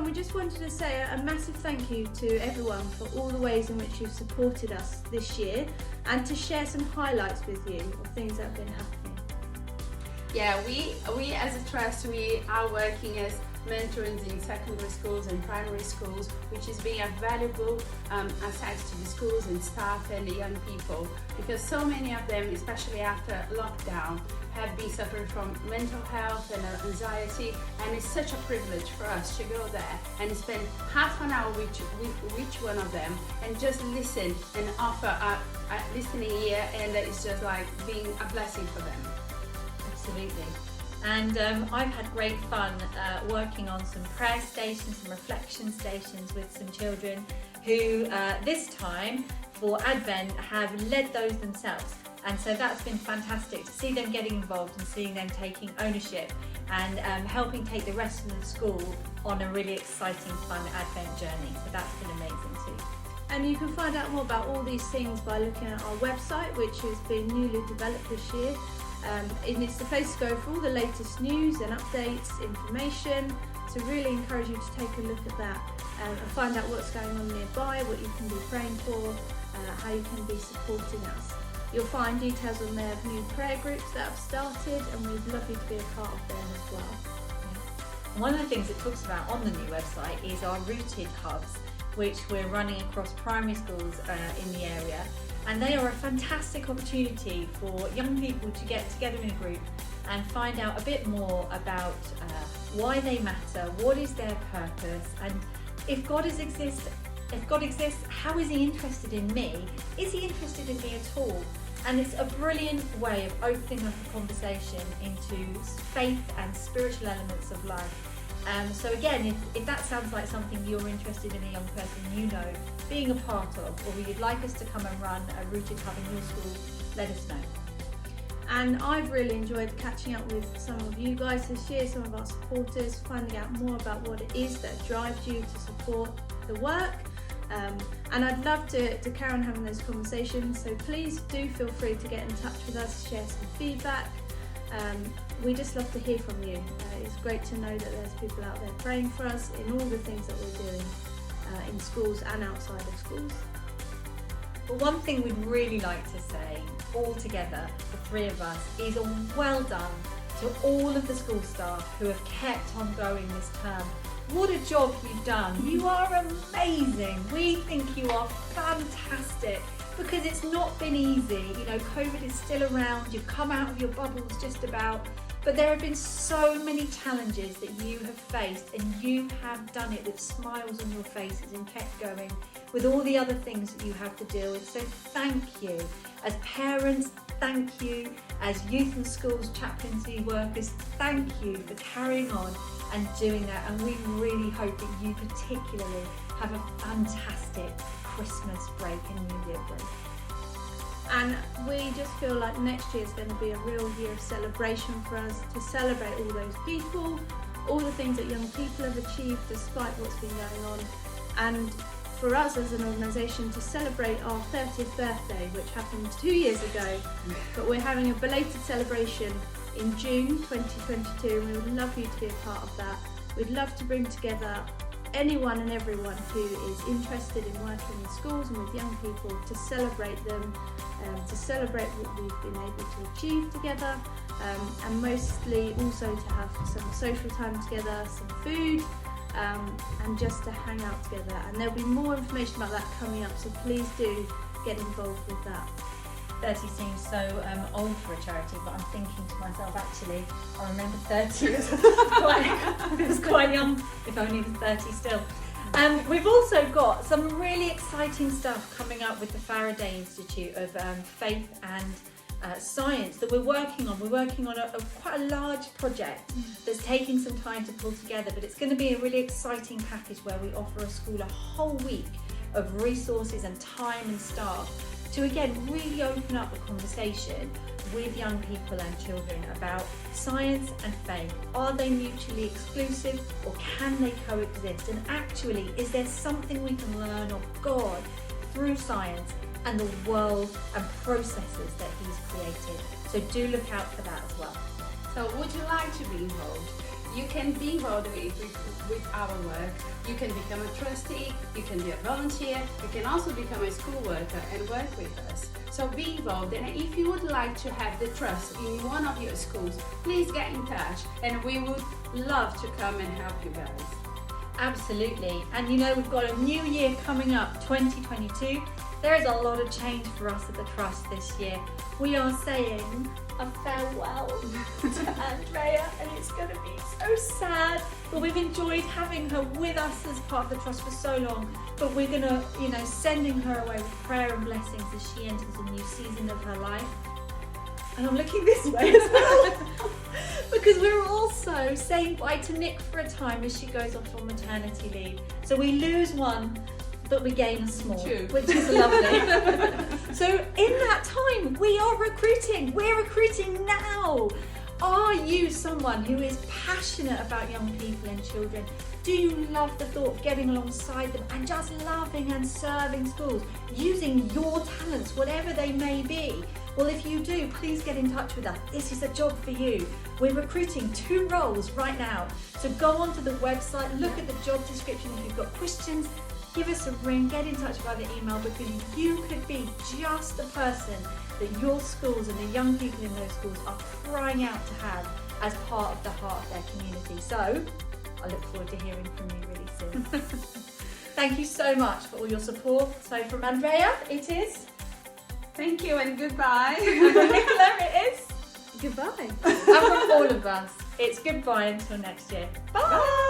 we just wanted to say a massive thank you to everyone for all the ways in which you've supported us this year, and to share some highlights with you of things that have been happening. Yeah, we as a trust, we are working as mentors in secondary schools and primary schools, which is being a valuable asset to the schools and staff and the young people, because so many of them, especially after lockdown, have been suffering from mental health and anxiety, and it's such a privilege for us to go there and spend half an hour with each one of them and just listen and offer a listening ear, and it's just like being a blessing for them. Absolutely. And I've had great fun working on some prayer stations, some reflection stations with some children who this time for Advent have led those themselves. And so that's been fantastic to see them getting involved and seeing them taking ownership and helping take the rest of the school on a really exciting, fun Advent journey. So that's been amazing too. And you can find out more about all these things by looking at our website, which has been newly developed this year. And it's the place to go for all the latest news and updates, information. So really encourage you to take a look at that and find out what's going on nearby, what you can be praying for, how you can be supporting us. You'll find details on there of new prayer groups that have started, and we'd love you to be a part of them as well. One of the things it talks about on the new website is our rooted hubs, which we're running across primary schools in the area. And they are a fantastic opportunity for young people to get together in a group and find out a bit more about why they matter, what is their purpose, and if God exists, how is He interested in me? Is He interested in me at all? And it's a brilliant way of opening up a conversation into faith and spiritual elements of life. So again, if that sounds like something you're interested in, a young person you know being a part of, or you'd like us to come and run a rooted hub in your school, let us know. And I've really enjoyed catching up with some of you guys this year, some of our supporters, finding out more about what it is that drives you to support the work. And I'd love to carry on having those conversations, so please do feel free to get in touch with us, share some feedback. We just love to hear from you. It's great to know that there's people out there praying for us in all the things that we're doing in schools and outside of schools. But one thing we'd really like to say all together, the three of us, is a well done to all of the school staff who have kept on going this term. What a job you've done. You are amazing. We think you are fantastic, because it's not been easy. You know, COVID is still around. You've come out of your bubbles just about, but there have been so many challenges that you have faced, and you have done it with smiles on your faces and kept going with all the other things that you have to deal with. So thank you. As parents, thank you. As youth and schools chaplaincy workers, thank you for carrying on and doing that. And we really hope that you particularly have a fantastic Christmas break and New Year break. And we just feel like next year is going to be a real year of celebration for us, to celebrate all those people, all the things that young people have achieved despite what's been going on, and for us as an organisation to celebrate our 30th birthday, which happened 2 years ago, but we're having a belated celebration in June 2022, and we would love you to be a part of that. We'd love to bring together anyone and everyone who is interested in working in schools and with young people, to celebrate them, to celebrate what we've been able to achieve together, and mostly also to have some social time together, some food, and just to hang out together. And there'll be more information about that coming up, so please do get involved with that. 30 seems so old for a charity, but I'm thinking to myself, actually, I remember 30 was quite young, if only the 30 still. We've also got some really exciting stuff coming up with the Faraday Institute of Faith and Science that we're working on. We're working on quite a large project that's taking some time to pull together, but it's going to be a really exciting package where we offer a school a whole week of resources and time and staff to again really open up the conversation with young people and children about science and faith. Are they mutually exclusive, or can they coexist? And actually, is there something we can learn of God through science and the world and processes that He's created? So do look out for that as well. So would you like to be involved? you can be involved with our work. You can become a trustee, you can be a volunteer, you can also become a school worker and work with us. So be involved, and if you would like to have the trust in one of your schools, please get in touch and we would love to come and help you guys. Absolutely. And you know, we've got a new year coming up, 2022. There is a lot of change for us at the Trust this year. We are saying a farewell to Andrea, and it's going to be so sad. But we've enjoyed having her with us as part of the Trust for so long. But we're going to, sending her away with prayer and blessings as she enters a new season of her life. And I'm looking this way as well. Because we're also saying bye to Nick for a time as she goes off on maternity leave. So we lose one, but we gain a small, True. which is lovely. So in that time, we are recruiting. We're recruiting now. Are you someone who is passionate about young people and children? Do you love the thought of getting alongside them and just loving and serving schools, using your talents, whatever they may be? Well, if you do, please get in touch with us. This is a job for you. We're recruiting 2 roles right now. So go onto the website, look at the job description. If you've got questions, give us a ring, get in touch by the email, because you could be just the person that your schools and the young people in those schools are crying out to have as part of the heart of their community. So I look forward to hearing from you really soon. Thank you so much for all your support. So from Andrea, it is. Thank you and goodbye. And from Nicola, it is. Goodbye. And from all of us, it's goodbye until next year. Bye.